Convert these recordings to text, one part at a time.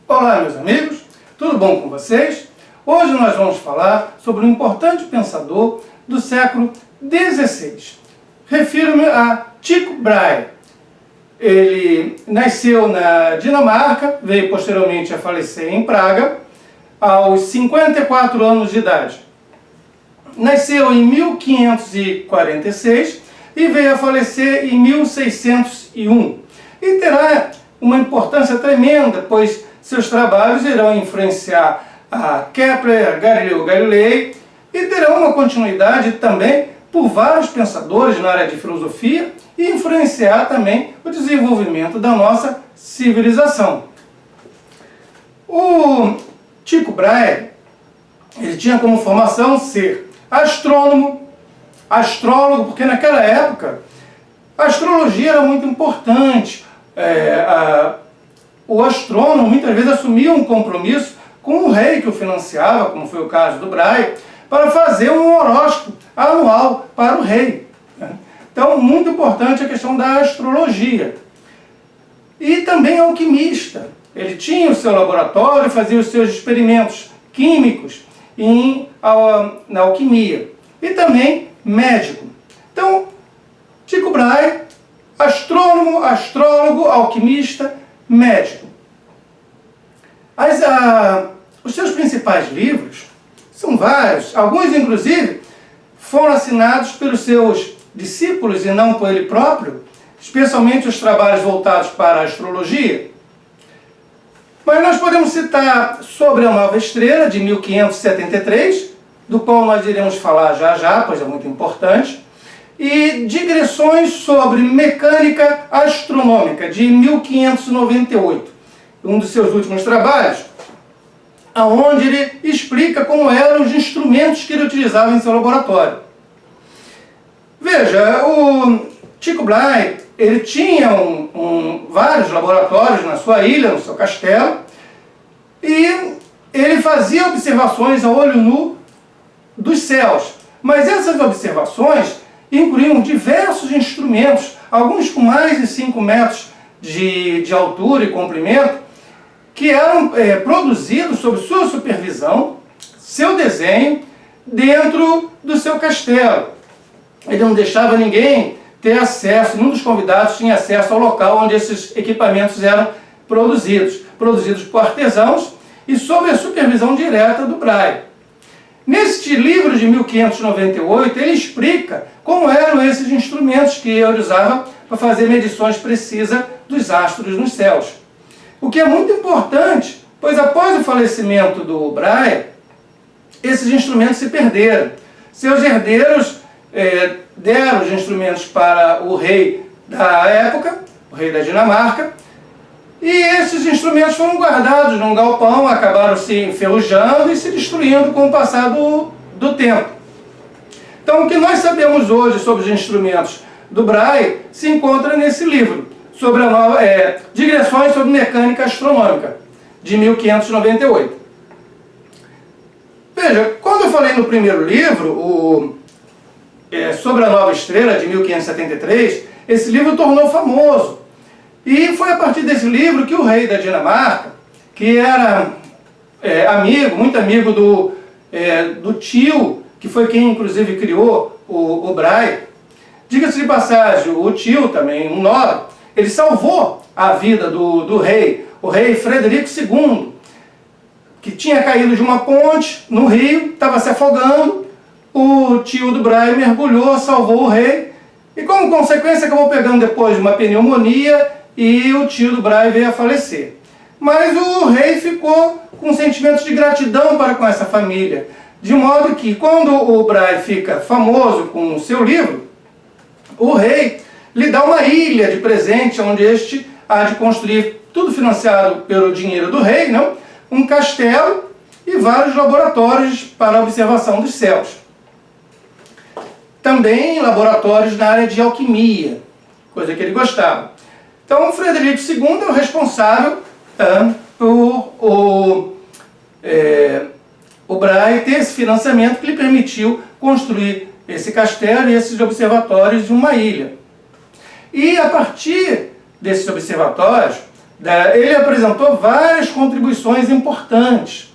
Olá, meus amigos, tudo bom com vocês? Hoje nós vamos falar sobre um importante pensador do século XVI. Refiro-me a Tycho Brahe. Ele nasceu na Dinamarca, veio posteriormente a falecer em Praga, aos 54 anos de idade. Nasceu em 1546 e veio a falecer em 1601. E terá uma importância tremenda, pois seus trabalhos irão influenciar a Kepler, Galileu Galilei e terão uma continuidade também por vários pensadores na área de filosofia e influenciar também o desenvolvimento da nossa civilização. O Tycho Brahe, ele tinha como formação ser astrônomo, astrólogo, porque naquela época a astrologia era muito importante. O astrônomo muitas vezes assumia um compromisso com o rei que o financiava, como foi o caso do Brahe, para fazer um horóscopo anual para o rei. Então, muito importante a questão da astrologia. E também alquimista. Ele tinha o seu laboratório, fazia os seus experimentos químicos na alquimia. E também médico. Então, Tycho Brahe, astrônomo, astrólogo, alquimista, médico. Os seus principais livros são vários, alguns inclusive foram assinados pelos seus discípulos e não por ele próprio, especialmente os trabalhos voltados para a astrologia. Mas nós podemos citar Sobre a Nova Estrela, de 1573, do qual nós iremos falar já, pois é muito importante, e Digressões sobre Mecânica Astronômica, de 1598, um dos seus últimos trabalhos, onde ele explica como eram os instrumentos que ele utilizava em seu laboratório. Veja, o Tycho Brahe, ele tinha vários laboratórios na sua ilha, no seu castelo, e ele fazia observações a olho nu dos céus. Mas essas observações incluíam diversos instrumentos, alguns com mais de 5 metros de altura e comprimento, que eram produzidos sob sua supervisão, seu desenho, dentro do seu castelo. Ele não deixava ninguém ter acesso, nenhum dos convidados tinha acesso ao local onde esses equipamentos eram produzidos por artesãos e sob a supervisão direta do Brahe. Neste livro de 1598, ele explica como eram esses instrumentos que ele usava para fazer medições precisas dos astros nos céus. O que é muito importante, pois após o falecimento do Brahe, esses instrumentos se perderam. Seus herdeiros deram os instrumentos para o rei da época, o rei da Dinamarca, e esses instrumentos foram guardados num galpão, acabaram se enferrujando e se destruindo com o passar do tempo. Então, o que nós sabemos hoje sobre os instrumentos do Brahe se encontra nesse livro, sobre Digressões sobre Mecânica Astronômica, de 1598. Veja, quando eu falei no primeiro livro, Sobre a Nova Estrela, de 1573, esse livro tornou famoso. E foi a partir desse livro que o rei da Dinamarca, que era muito amigo do tio, que foi quem inclusive criou o Brahe, diga-se de passagem, o tio também, um nobre, ele salvou a vida do rei, o rei Frederico II, que tinha caído de uma ponte no rio, estava se afogando, o tio do Brahe mergulhou, salvou o rei, e como consequência acabou pegando depois uma pneumonia, e o tio do Brahe veio a falecer. Mas o rei ficou com sentimentos de gratidão para com essa família, de modo que quando o Brahe fica famoso com o seu livro, o rei lhe dá uma ilha de presente, onde este há de construir, tudo financiado pelo dinheiro do rei, não? Um castelo e vários laboratórios para a observação dos céus. Também laboratórios na área de alquimia, coisa que ele gostava. Então, Frederico II é o responsável por o Brahe ter esse financiamento que lhe permitiu construir esse castelo e esses observatórios em uma ilha. E a partir desses observatórios, Ele apresentou várias contribuições importantes.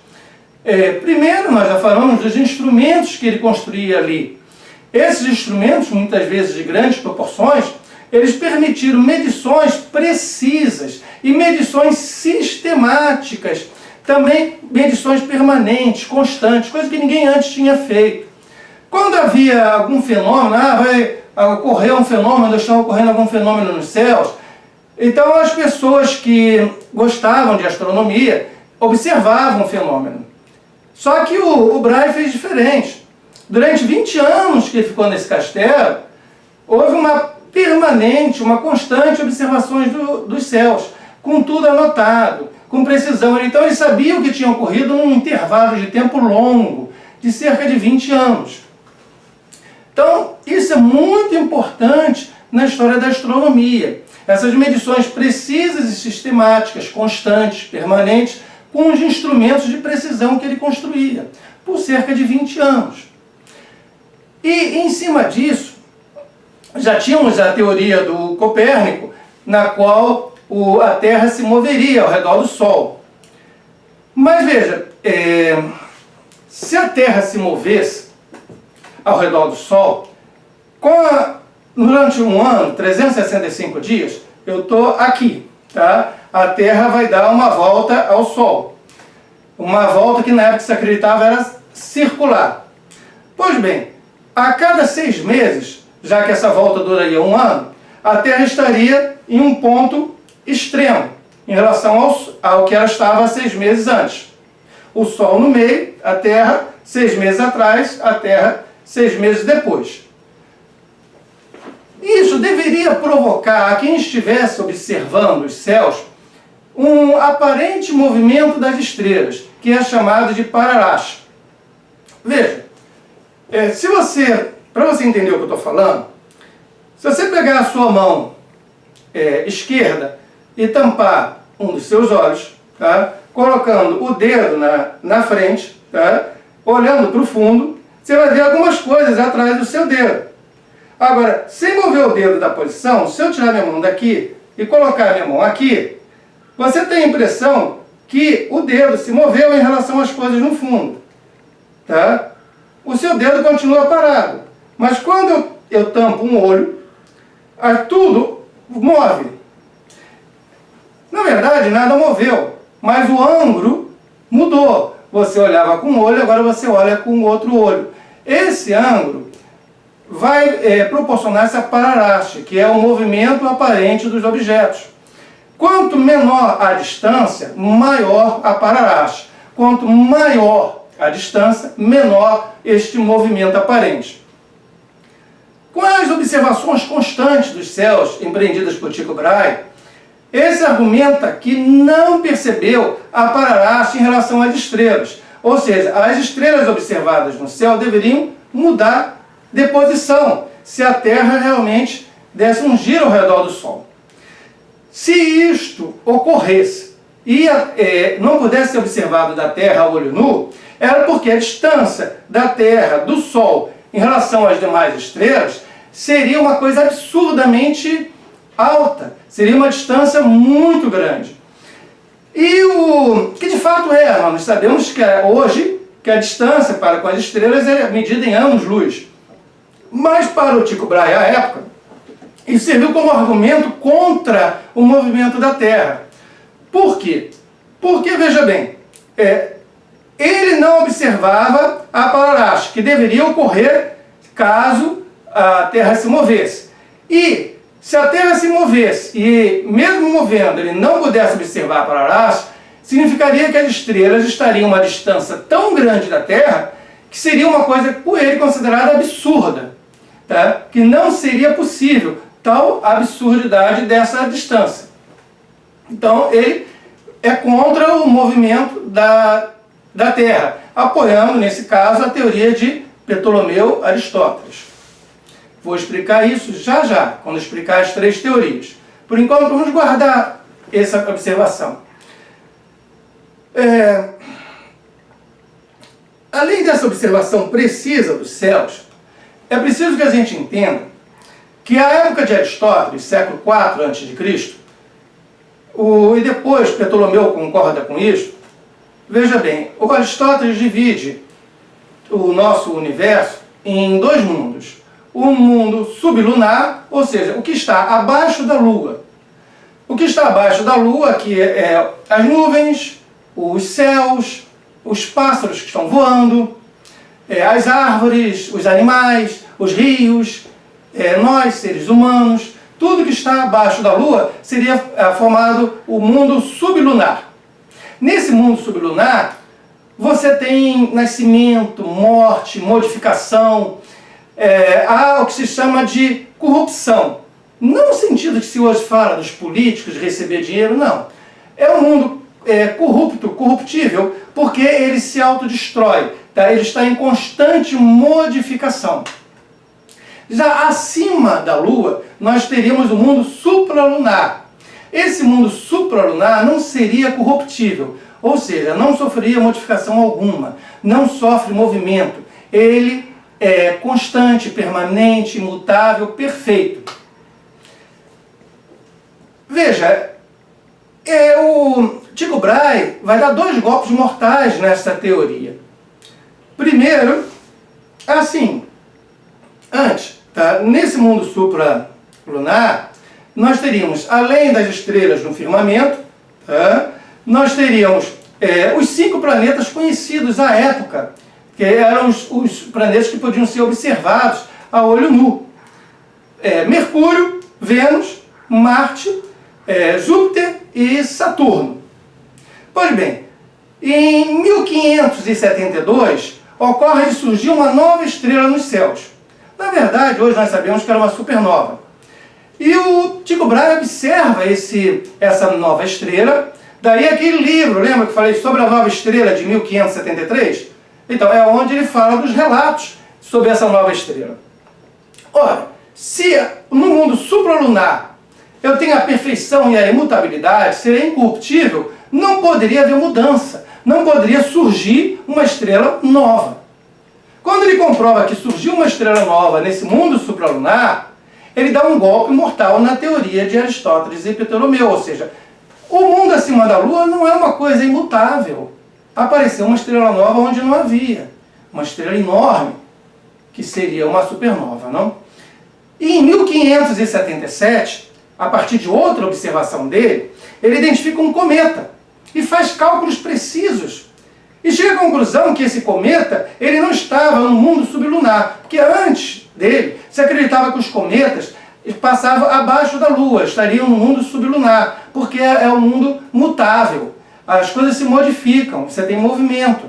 Primeiro, nós já falamos dos instrumentos que ele construía ali. Esses instrumentos, muitas vezes de grandes proporções, eles permitiram medições precisas e medições sistemáticas, também medições permanentes, constantes, coisa que ninguém antes tinha feito. Quando havia algum fenômeno, vai ocorrer um fenômeno, está ocorrendo algum fenômeno nos céus, então as pessoas que gostavam de astronomia observavam o fenômeno. Só que o Brahe fez diferente. Durante 20 anos que ele ficou nesse castelo, houve uma permanente, uma constante observações dos céus, com tudo anotado, com precisão. Então ele sabia o que tinha ocorrido num intervalo de tempo longo, de cerca de 20 anos. Então, isso é muito importante na história da astronomia. Essas medições precisas e sistemáticas, constantes, permanentes, com os instrumentos de precisão que ele construía, por cerca de 20 anos. E, em cima disso, já tínhamos a teoria do Copérnico, na qual a Terra se moveria ao redor do Sol. Mas veja, se a Terra se movesse ao redor do Sol, durante um ano, 365 dias, eu estou aqui, tá? A Terra vai dar uma volta ao Sol. Uma volta que na época se acreditava era circular. Pois bem, a cada 6 meses, já que essa volta duraria um ano, a Terra estaria em um ponto extremo, em relação ao que ela estava 6 meses antes. O Sol no meio, a Terra 6 meses atrás, a Terra 6 meses depois. Isso deveria provocar a quem estivesse observando os céus um aparente movimento das estrelas, que é chamado de paralaxe. Veja, para você entender o que eu estou falando, se você pegar a sua mão esquerda e tampar um dos seus olhos, tá? Colocando o dedo na frente, tá? Olhando para o fundo, você vai ver algumas coisas atrás do seu dedo. Agora, sem mover o dedo da posição, se eu tirar minha mão daqui e colocar minha mão aqui, você tem a impressão que o dedo se moveu em relação às coisas no fundo. Tá? O seu dedo continua parado. Mas quando eu tampo um olho, tudo move. Na verdade, nada moveu, mas o ângulo mudou. Você olhava com um olho, agora você olha com o outro olho. Esse ângulo vai proporcionar essa paralaxe, que é o movimento aparente dos objetos. Quanto menor a distância, maior a paralaxe. Quanto maior a distância, menor este movimento aparente. Com as observações constantes dos céus empreendidas por Tycho Brahe, esse argumenta que não percebeu a paralaxe em relação às estrelas. Ou seja, as estrelas observadas no céu deveriam mudar de posição, se a Terra realmente desse um giro ao redor do Sol. Se isto ocorresse e não pudesse ser observado da Terra a olho nu, era porque a distância da Terra do Sol em relação às demais estrelas seria uma coisa absurdamente alta, seria uma distância muito grande. E o que de fato nós sabemos que hoje que a distância para com as estrelas é medida em anos-luz. Mas para o Tycho Brahe, à época, isso serviu como argumento contra o movimento da Terra. Por quê? Porque, veja bem, ele não observava a paralaxe, que deveria ocorrer caso a Terra se movesse. E se a Terra se movesse e, mesmo movendo, ele não pudesse observar a paralaxe, significaria que as estrelas estariam a uma distância tão grande da Terra que seria uma coisa por ele considerada absurda, tá? Que não seria possível tal absurdidade dessa distância. Então ele é contra o movimento da Terra, apoiando, nesse caso, a teoria de Ptolomeu Aristóteles. Vou explicar isso já, quando explicar as 3 teorias. Por enquanto, vamos guardar essa observação. Além dessa observação precisa dos céus, é preciso que a gente entenda que a época de Aristóteles, século IV a.C., E depois Ptolomeu concorda com isso. Veja bem, o Aristóteles divide o nosso universo em dois mundos. O mundo sublunar, ou seja, o que está abaixo da Lua. O que está abaixo da Lua, que é as nuvens, os céus, os pássaros que estão voando, as árvores, os animais, os rios, nós, seres humanos, tudo que está abaixo da Lua seria formado o mundo sublunar. Nesse mundo sublunar, você tem nascimento, morte, modificação, há o que se chama de corrupção. Não no sentido que se hoje fala dos políticos de receber dinheiro, não. É um mundo corrupto, corruptível, porque ele se autodestrói, tá? Ele está em constante modificação. Já acima da Lua, nós teríamos o mundo supralunar. Esse mundo supralunar não seria corruptível, ou seja, não sofreria modificação alguma, não sofre movimento. Ele é constante, permanente, imutável, perfeito. Veja, o Tycho Brahe vai dar dois golpes mortais nessa teoria. Primeiro, assim, antes, tá? Nesse mundo supralunar, nós teríamos, além das estrelas no firmamento, tá? Nós teríamos os 5 planetas conhecidos à época, que eram os planetas que podiam ser observados a olho nu. Mercúrio, Vênus, Marte, Júpiter e Saturno. Pois bem, em 1572 ocorre de surgir uma nova estrela nos céus. Na verdade, hoje nós sabemos que era uma supernova. E o Tycho Brahe observa essa nova estrela, daí aquele livro, lembra que eu falei sobre a nova estrela de 1573? Então, é onde ele fala dos relatos sobre essa nova estrela. Ora, se no mundo supralunar eu tenho a perfeição e a imutabilidade, seria incorruptível, não poderia haver mudança, não poderia surgir uma estrela nova. Quando ele comprova que surgiu uma estrela nova nesse mundo supralunar, ele dá um golpe mortal na teoria de Aristóteles e Ptolomeu, ou seja, o mundo acima da Lua não é uma coisa imutável. Apareceu uma estrela nova onde não havia, uma estrela enorme, que seria uma supernova, não? E em 1577, a partir de outra observação dele, ele identifica um cometa e faz cálculos precisos. E chega à conclusão que esse cometa ele não estava no mundo sublunar, porque antes dele se acreditava que os cometas passavam abaixo da Lua, estariam no mundo sublunar, porque é um mundo mutável. As coisas se modificam, você tem movimento.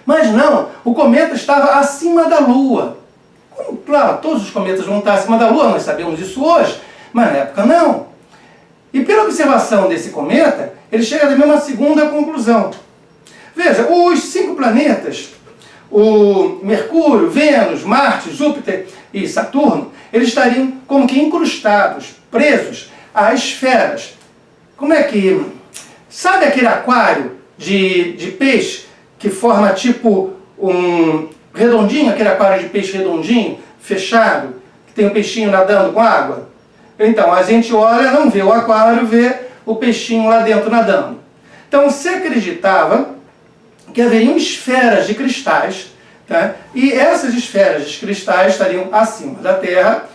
Mas não, o cometa estava acima da Lua. Claro, todos os cometas vão estar acima da Lua, nós sabemos isso hoje, mas na época não. E pela observação desse cometa, ele chega também a uma segunda conclusão. Veja, os 5 planetas, o Mercúrio, Vênus, Marte, Júpiter e Saturno, eles estariam como que incrustados, presos a esferas. Como é que... Sabe aquele aquário de peixe que forma tipo um redondinho, aquele aquário de peixe redondinho, fechado, que tem um peixinho nadando com água? Então, a gente olha, não vê o aquário, vê o peixinho lá dentro nadando. Então, se acreditava que haveriam esferas de cristais, tá? E essas esferas de cristais estariam acima da Terra,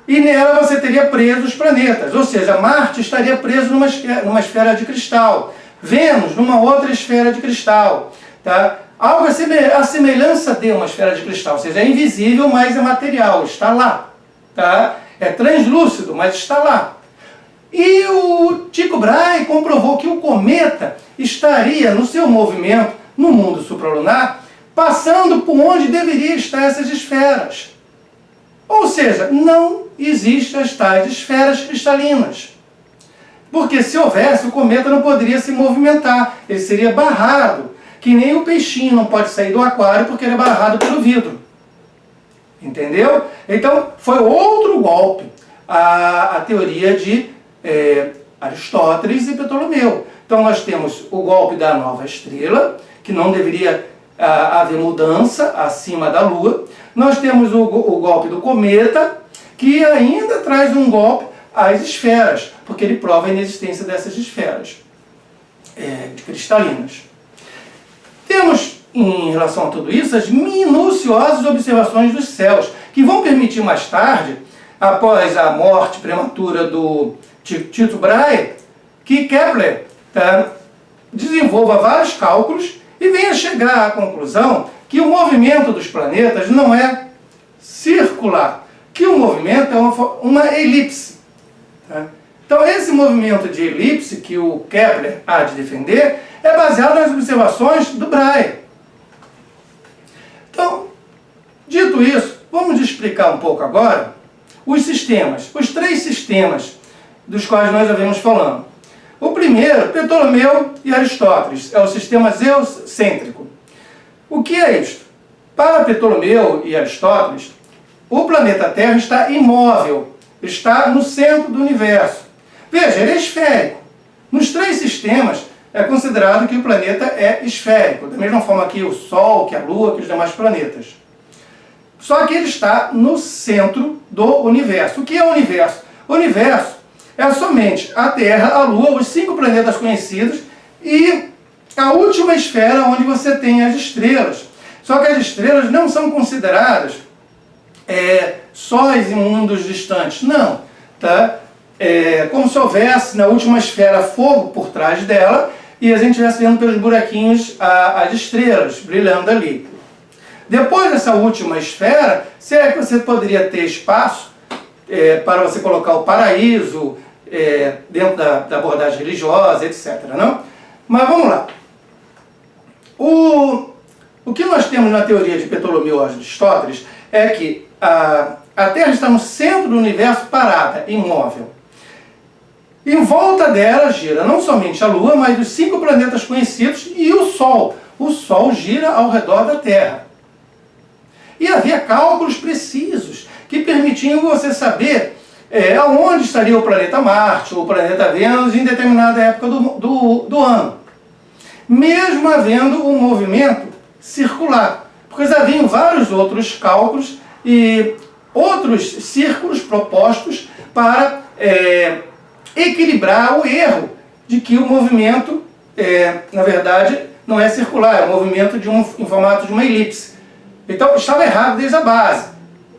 e nela você teria preso os planetas, ou seja, Marte estaria preso numa esfera de cristal, Vênus numa outra esfera de cristal, tá? Algo a semelhança de uma esfera de cristal, ou seja, é invisível, mas é material, está lá, tá? É translúcido, mas está lá. E o Tycho Brahe comprovou que o cometa estaria no seu movimento no mundo supralunar, passando por onde deveria estar essas esferas. Ou seja, não existem as tais esferas cristalinas. Porque se houvesse, o cometa não poderia se movimentar, ele seria barrado, que nem o peixinho não pode sair do aquário porque ele é barrado pelo vidro. Entendeu? Então, foi outro golpe a teoria de Aristóteles e Ptolomeu. Então, nós temos o golpe da nova estrela, que não deveria haver mudança acima da Lua. Nós temos o golpe do cometa, que ainda traz um golpe as esferas, porque ele prova a inexistência dessas esferas cristalinas. Temos, em relação a tudo isso, as minuciosas observações dos céus, que vão permitir mais tarde, após a morte prematura do Tycho Brahe, que Kepler desenvolva vários cálculos e venha chegar à conclusão que o movimento dos planetas não é circular, que o movimento é uma elipse. Tá? Então esse movimento de elipse que o Kepler há de defender é baseado nas observações do Brahe. Então, dito isso, vamos explicar um pouco agora os sistemas, os 3 sistemas dos quais nós havíamos falando. O primeiro, Ptolomeu e Aristóteles, é o sistema geocêntrico. O que é isto? Para Ptolomeu e Aristóteles, o planeta Terra está imóvel, está no centro do universo. Veja, ele é esférico. Nos 3 sistemas, é considerado que o planeta é esférico, da mesma forma que o Sol, que a Lua, que os demais planetas. Só que ele está no centro do universo. O que é o universo? O universo é somente a Terra, a Lua, os 5 planetas conhecidos e a última esfera onde você tem as estrelas. Só que as estrelas não são consideradas sóis em mundos distantes. Não. Tá? É como se houvesse na última esfera fogo por trás dela e a gente estivesse vendo pelos buraquinhos as estrelas brilhando ali. Depois dessa última esfera, será que você poderia ter espaço para você colocar o paraíso dentro da abordagem religiosa, etc. Não? Mas vamos lá. O que nós temos na teoria de Ptolomeu e Aristóteles é que a Terra está no centro do universo parada, imóvel. Em volta dela gira não somente a Lua, mas os 5 planetas conhecidos e o Sol. O Sol gira ao redor da Terra. E havia cálculos precisos que permitiam você saber aonde estaria o planeta Marte ou o planeta Vênus em determinada época do ano. Mesmo havendo um movimento circular. Porque haviam vários outros cálculos e outros círculos propostos para equilibrar o erro de que o movimento, na verdade, não é circular, é um movimento em formato de uma elipse. Então, estava errado desde a base.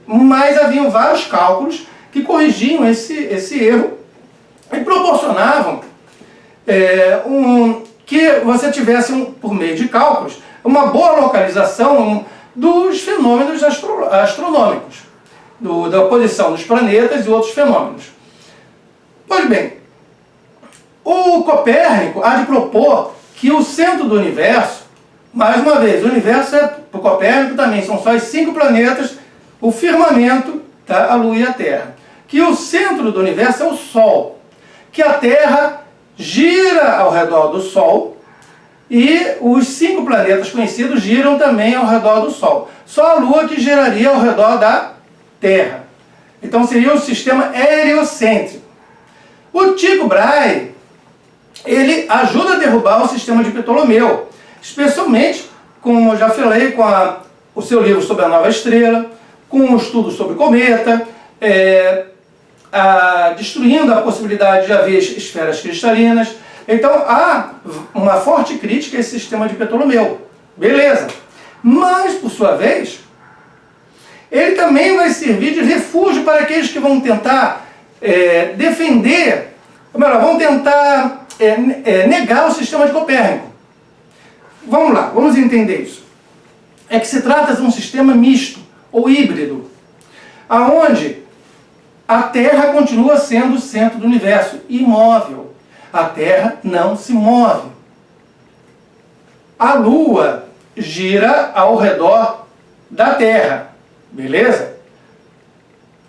Mas haviam vários cálculos que corrigiam esse erro e proporcionavam que você tivesse, por meio de cálculos, uma boa localização dos fenômenos astronômicos, da posição dos planetas e outros fenômenos. Pois bem, o Copérnico há de propor que o centro do universo, mais uma vez, o universo para o Copérnico também são só os 5 planetas, o firmamento, tá? A Lua e a Terra. Que o centro do universo é o Sol, que a Terra gira ao redor do Sol e os 5 planetas conhecidos giram também ao redor do Sol. Só a Lua que giraria ao redor da Terra. Então seria o sistema heliocêntrico. O Tycho Brahe, ele ajuda a derrubar o sistema de Ptolomeu, especialmente, como eu já falei, com o seu livro sobre a nova estrela, com o estudo sobre o cometa, destruindo a possibilidade de haver esferas cristalinas. Então há uma forte crítica a esse sistema de Ptolomeu. Beleza. Mas, por sua vez, ele também vai servir de refúgio para aqueles que vão tentar defender, ou melhor, vão tentar negar o sistema de Copérnico. Vamos lá, vamos entender isso. É que se trata de um sistema misto, ou híbrido, aonde a Terra continua sendo o centro do universo, imóvel. A Terra não se move. A Lua gira ao redor da Terra, beleza?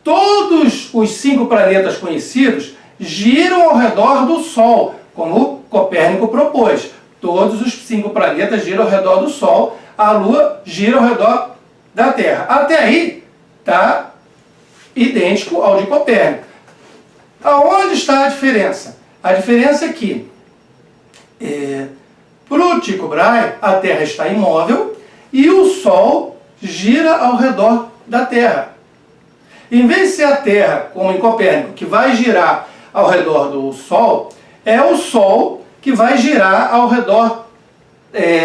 Todos os 5 planetas conhecidos giram ao redor do Sol, como Copérnico propôs. Todos os 5 planetas giram ao redor do Sol, a Lua gira ao redor da Terra. Até aí está idêntico ao de Copérnico. Aonde está a diferença? A diferença é que, para o Tycho Brahe, a Terra está imóvel e o Sol gira ao redor da Terra. Em vez de ser a Terra, como em Copérnico, que vai girar ao redor do Sol, é o Sol que vai girar ao redor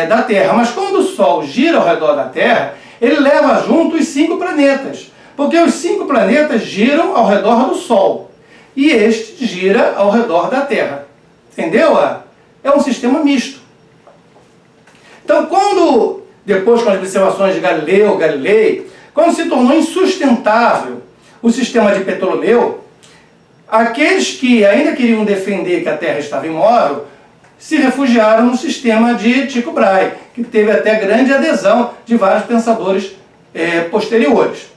da Terra. Mas quando o Sol gira ao redor da Terra, ele leva junto os 5 planetas, porque os 5 planetas giram ao redor do Sol e este gira ao redor da Terra. Entendeu? É um sistema misto. Então, depois com as observações de Galilei, quando se tornou insustentável o sistema de Ptolomeu, aqueles que ainda queriam defender que a Terra estava imóvel se refugiaram no sistema de Tycho Brahe, que teve até grande adesão de vários pensadores posteriores.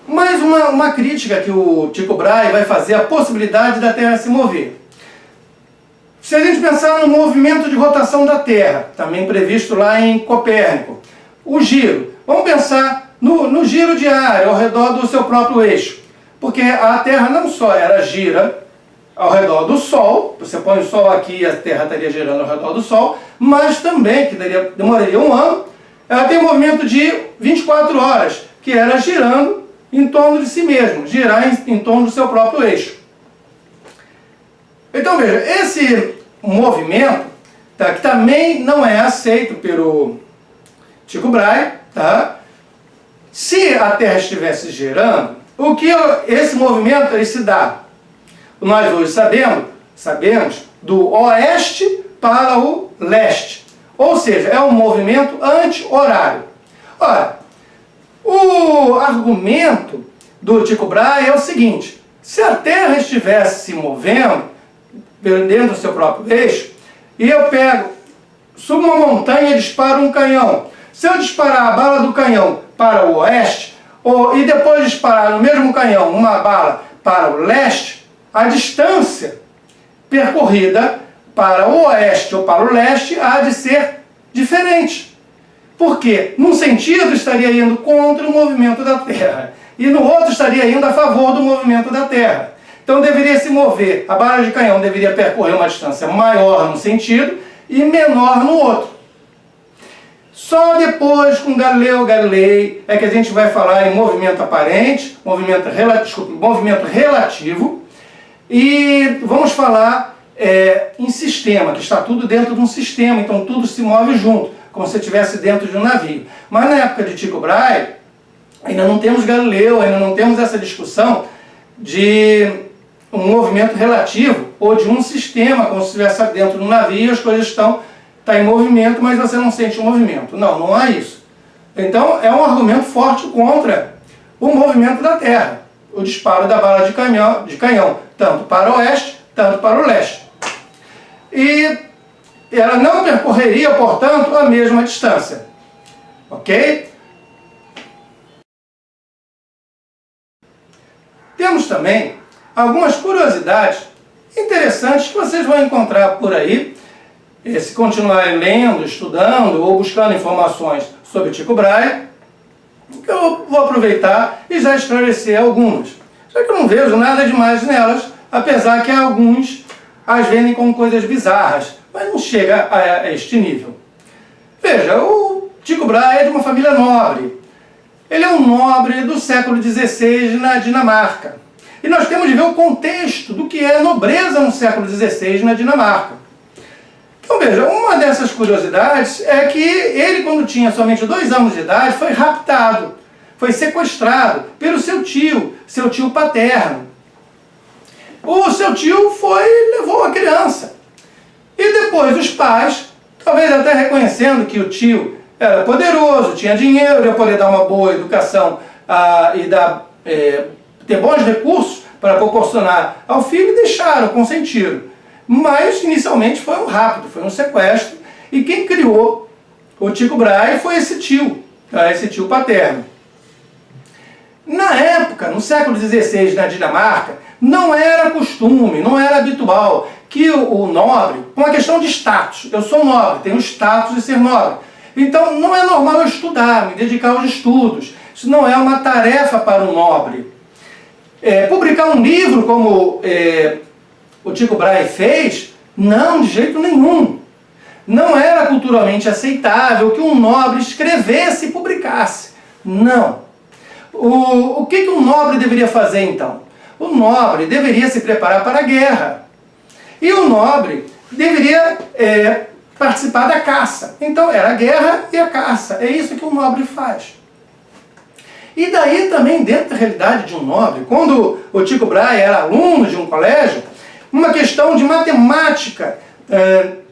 Mais uma crítica que o Tycho Brahe vai fazer à possibilidade da Terra se mover. Se a gente pensar no movimento de rotação da Terra, também previsto lá em Copérnico, o giro, vamos pensar no giro diário ao redor do seu próprio eixo, porque a Terra não só gira ao redor do Sol, você põe o Sol aqui e a Terra estaria girando ao redor do Sol, mas também, que demoraria um ano, ela tem um movimento de 24 horas, que era girando em torno de si mesmo, girar em torno do seu próprio eixo. Então veja, esse movimento, tá, que também não é aceito pelo Tycho Brahe, tá? Se a Terra estivesse girando, esse movimento ele se dá? Nós hoje sabemos do oeste para o leste, ou seja, é um movimento anti-horário. Ora, o argumento do Tycho Brahe é o seguinte: se a Terra estivesse se movendo dentro do seu próprio eixo, e eu subo uma montanha e disparo um canhão, se eu disparar a bala do canhão para o oeste, e depois disparar no mesmo canhão uma bala para o leste, a distância percorrida para o oeste ou para o leste há de ser diferente. Porque num sentido estaria indo contra o movimento da Terra e no outro estaria indo a favor do movimento da Terra. Então deveria se mover, a bala de canhão deveria percorrer uma distância maior num sentido e menor no outro. Só depois, com Galilei, é que a gente vai falar em movimento aparente, movimento relativo, e vamos falar em sistema, que está tudo dentro de um sistema, então tudo se move junto, como se estivesse dentro de um navio. Mas na época de Tycho Brahe, ainda não temos Galileu, ainda não temos essa discussão de um movimento relativo ou de um sistema, como se estivesse dentro de um navio e as coisas estão em movimento, mas você não sente o movimento. Não, não há isso. Então é um argumento forte contra o movimento da Terra, o disparo da bala de canhão, tanto para o oeste, tanto para o leste. E ela não percorreria, portanto, a mesma distância. Ok? Temos também algumas curiosidades interessantes que vocês vão encontrar por aí, se continuarem lendo, estudando ou buscando informações sobre Tycho Brahe, que eu vou aproveitar e já esclarecer algumas. Só que eu não vejo nada demais nelas, apesar que alguns as vendem como coisas bizarras, mas não chega a este nível. Veja, o Tycho Brahe é de uma família nobre. Ele é um nobre do século XVI na Dinamarca. E nós temos de ver o contexto do que é nobreza no século XVI na Dinamarca. Então veja, uma dessas curiosidades é que ele, quando tinha somente 2 anos de idade, foi raptado, foi sequestrado pelo seu tio paterno. O seu tio levou a criança. E depois os pais, talvez até reconhecendo que o tio era poderoso, tinha dinheiro, ia poder dar uma boa educação e ter bons recursos para proporcionar ao filho, deixaram, consentiram. Mas inicialmente foi um rapto, foi um sequestro, e quem criou o Tycho Brahe foi esse tio paterno. Na época, no século XVI, na Dinamarca, não era costume, não era habitual que o nobre, uma questão de status, eu sou nobre, tenho o status de ser nobre, então não é normal eu estudar, me dedicar aos estudos, isso não é uma tarefa para um nobre. Publicar um livro como o Tycho Brahe fez, não, de jeito nenhum. Não era culturalmente aceitável que um nobre escrevesse e publicasse. Não. O que um nobre deveria fazer então? O nobre deveria se preparar para a guerra. E o nobre deveria participar da caça. Então era a guerra e a caça. É isso que um nobre faz. E daí também, dentro da realidade de um nobre, quando o Tycho Brahe era aluno de um colégio, uma questão de matemática,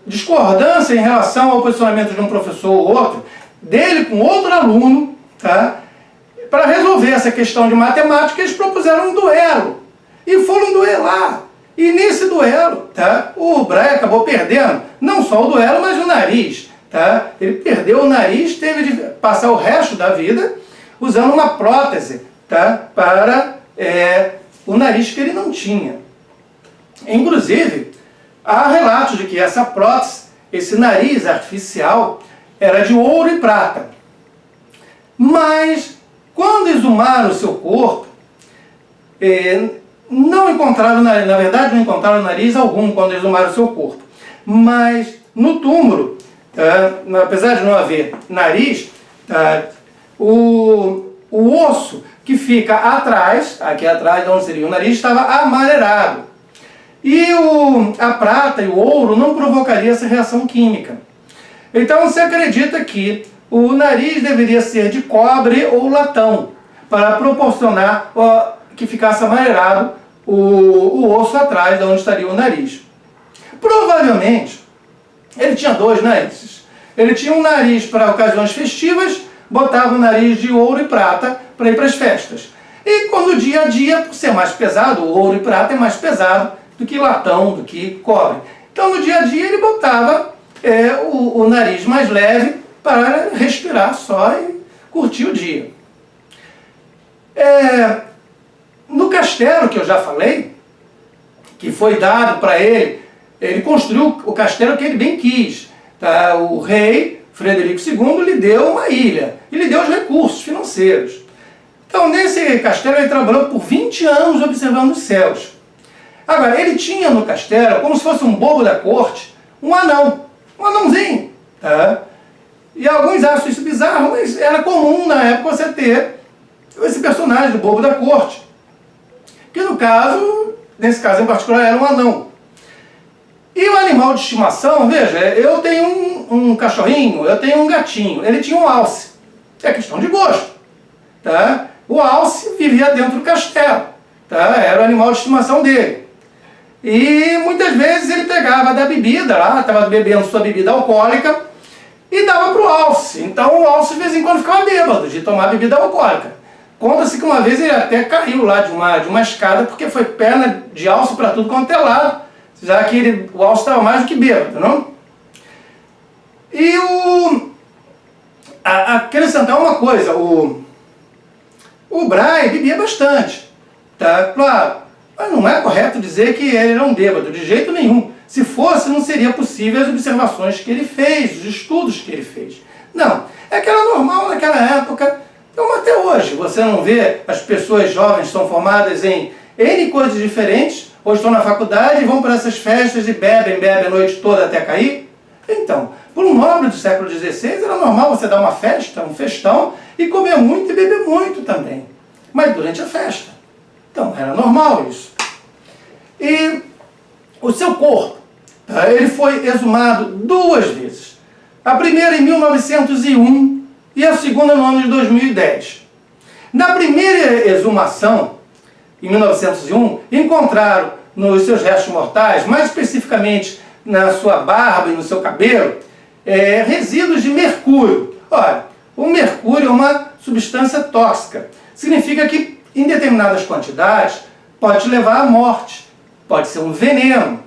discordância em relação ao posicionamento de um professor ou outro, dele com outro aluno, tá? Para resolver essa questão de matemática, eles propuseram um duelo. E foram duelar. E nesse duelo, tá, o Brahe acabou perdendo, não só o duelo, mas o nariz. Tá? Ele perdeu o nariz, teve de passar o resto da vida usando uma prótese, tá, para o nariz que ele não tinha. Inclusive, há relatos de que essa prótese, esse nariz artificial, era de ouro e prata. Mas, quando exumaram o seu corpo, não encontraram nariz, na verdade não encontraram nariz algum quando exumaram o seu corpo. Mas, no túmulo, apesar de não haver nariz, o osso que fica atrás, aqui atrás de onde seria o nariz, estava amareirado. E a prata e o ouro não provocaria essa reação química. Então se acredita que o nariz deveria ser de cobre ou latão, para proporcionar que ficasse amareirado o osso atrás de onde estaria o nariz. Provavelmente, ele tinha dois narizes. Ele tinha um nariz para ocasiões festivas, botava o nariz de ouro e prata para ir para as festas. E quando dia a dia, por ser mais pesado, o ouro e prata é mais pesado do que latão, do que cobre. Então no dia a dia ele botava o nariz mais leve para respirar só e curtir o dia. No castelo que eu já falei, que foi dado para ele, ele construiu o castelo que ele bem quis. Tá? O rei Frederico II lhe deu uma ilha e lhe deu os recursos financeiros. Então nesse castelo ele trabalhou por 20 anos observando os céus. Agora, ele tinha no castelo, como se fosse um bobo da corte, um anãozinho. Tá? E alguns acham isso bizarro, mas era comum na época você ter esse personagem do bobo da corte. Que no caso, nesse caso em particular, era um anão. E o animal de estimação, veja, eu tenho um cachorrinho, eu tenho um gatinho, ele tinha um alce. É questão de gosto. Tá? O alce vivia dentro do castelo. Tá? Era o animal de estimação dele. E muitas vezes ele pegava da bebida lá, estava bebendo sua bebida alcoólica e dava para o alce. Então o alce de vez em quando ficava bêbado de tomar bebida alcoólica. Conta-se que uma vez ele até caiu lá de uma escada porque foi perna de alce para tudo quanto é lado, já que o alce estava mais do que bêbado, não? E acrescentar uma coisa, o Brahe bebia bastante, tá? Claro. Mas não é correto dizer que ele era um bêbado, de jeito nenhum. Se fosse, não seria possível as observações que ele fez, os estudos que ele fez. Não, é que era normal naquela época. Então até hoje, você não vê as pessoas jovens são formadas em N coisas diferentes, ou estão na faculdade e vão para essas festas e bebem a noite toda até cair? Então, por um nobre do século XVI, era normal você dar uma festa, um festão, e comer muito e beber muito também. Mas durante a festa. Então, era normal isso. E o seu corpo, tá? Ele foi exumado 2 vezes. A primeira em 1901 e a segunda no ano de 2010. Na primeira exumação, em 1901, encontraram nos seus restos mortais, mais especificamente na sua barba e no seu cabelo, resíduos de mercúrio. Olha, o mercúrio é uma substância tóxica. Significa que em determinadas quantidades, pode te levar à morte, pode ser um veneno.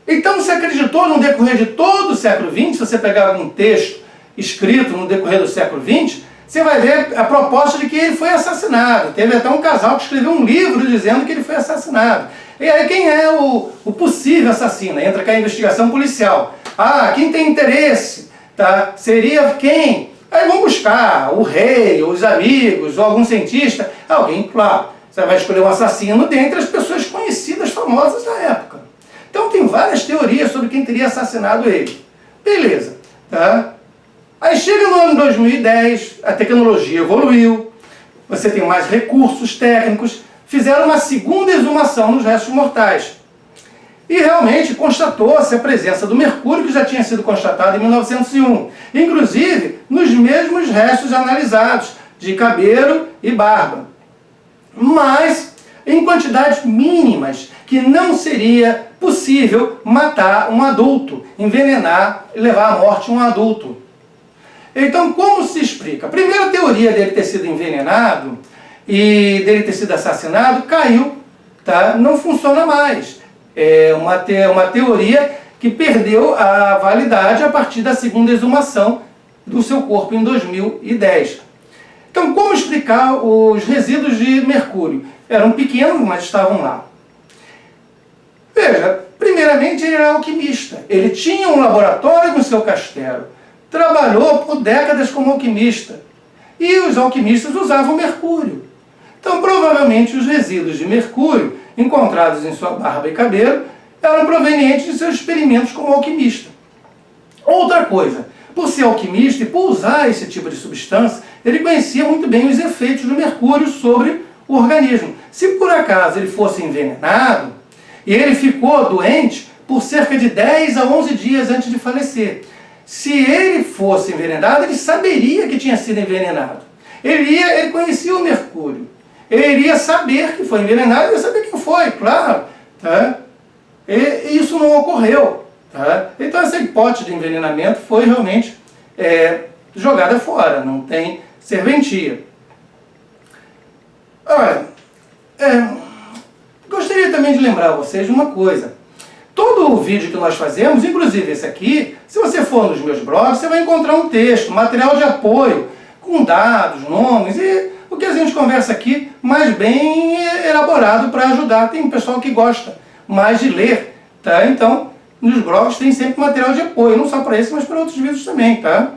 Então se acreditou no decorrer de todo o século XX, se você pegar algum texto escrito no decorrer do século XX, você vai ver a proposta de que ele foi assassinado. Teve até um casal que escreveu um livro dizendo que ele foi assassinado. E aí quem é o possível assassino? Entra cá a investigação policial. Quem tem interesse? Tá? Seria quem? Aí vão buscar o rei, os amigos, ou algum cientista, alguém, claro, você vai escolher um assassino dentre as pessoas conhecidas, famosas da época. Então tem várias teorias sobre quem teria assassinado ele. Beleza, tá? Aí chega no ano 2010, a tecnologia evoluiu, você tem mais recursos técnicos, fizeram uma segunda exumação nos restos mortais. E realmente constatou-se a presença do mercúrio que já tinha sido constatado em 1901, inclusive nos mesmos restos analisados, de cabelo e barba. Mas em quantidades mínimas, que não seria possível matar um adulto, envenenar e levar à morte um adulto. Então, como se explica? A primeira teoria dele ter sido envenenado e dele ter sido assassinado caiu, tá? Não funciona mais. É uma teoria que perdeu a validade a partir da segunda exumação do seu corpo em 2010. Então, como explicar os resíduos de mercúrio? Eram pequenos, mas estavam lá. Veja, primeiramente ele era alquimista. Ele tinha um laboratório no seu castelo. Trabalhou por décadas como alquimista. E os alquimistas usavam mercúrio. Então, provavelmente, os resíduos de mercúrio encontrados em sua barba e cabelo eram provenientes de seus experimentos como alquimista. Outra coisa, por ser alquimista e por usar esse tipo de substância, ele conhecia muito bem os efeitos do mercúrio sobre o organismo. Se por acaso ele fosse envenenado, e ele ficou doente por cerca de 10 a 11 dias antes de falecer. Se ele fosse envenenado, ele saberia que tinha sido envenenado. Ele conhecia o mercúrio. Ele iria saber que foi envenenado, ele ia saber quem foi, claro. Tá? E isso não ocorreu. Tá? Então essa hipótese de envenenamento foi realmente jogada fora, não tem serventia. Olha, gostaria também de lembrar a vocês de uma coisa. Todo o vídeo que nós fazemos, inclusive esse aqui, se você for nos meus blogs, você vai encontrar um texto, material de apoio, com dados, nomes e o que a gente conversa aqui, mais bem elaborado para ajudar. Tem um pessoal que gosta mais de ler, tá? Então, nos blogs tem sempre material de apoio, não só para esse, mas para outros vídeos também, tá?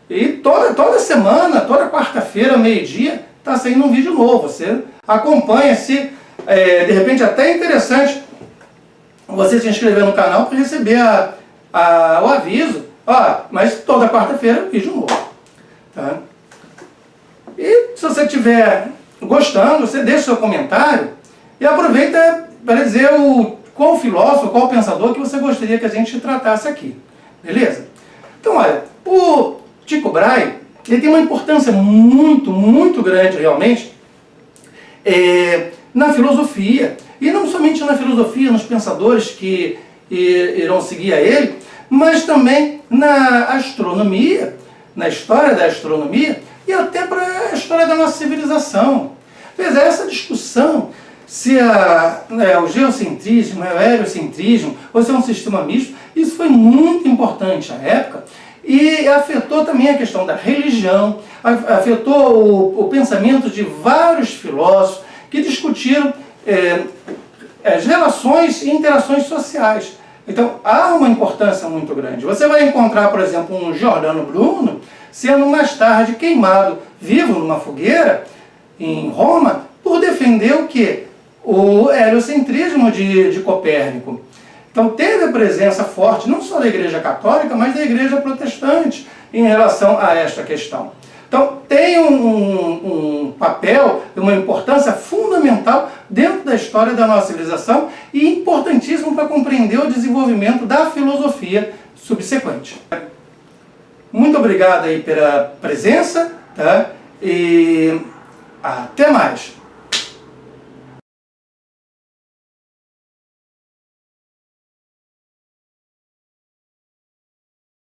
E toda semana, toda quarta-feira, meio-dia, está saindo um vídeo novo. Você acompanha, se de repente até é interessante você se inscrever no canal para receber o aviso. Mas toda quarta-feira, vídeo novo. Tá? E se você estiver gostando, você deixa o seu comentário e aproveita para dizer qual filósofo, qual pensador que você gostaria que a gente tratasse aqui. Beleza? Então, olha, o Tycho Brahe, ele tem uma importância muito, muito grande, realmente, na filosofia. E não somente na filosofia, nos pensadores que irão seguir a ele, mas também na astronomia, na história da astronomia e até para a história da nossa civilização. Veja, essa discussão se o geocentrismo, o heliocentrismo, ou se é um sistema misto, isso foi muito importante à época e afetou também a questão da religião, afetou o pensamento de vários filósofos que discutiram as relações e interações sociais. Então, há uma importância muito grande. Você vai encontrar, por exemplo, um Giordano Bruno sendo mais tarde queimado vivo numa fogueira em Roma por defender o quê? O heliocentrismo de Copérnico. Então, teve a presença forte não só da Igreja Católica, mas da Igreja Protestante em relação a esta questão. Então, tem um papel, uma importância fundamental dentro da história da nossa civilização e importantíssimo para compreender o desenvolvimento da filosofia subsequente. Muito obrigado aí pela presença, tá? E até mais!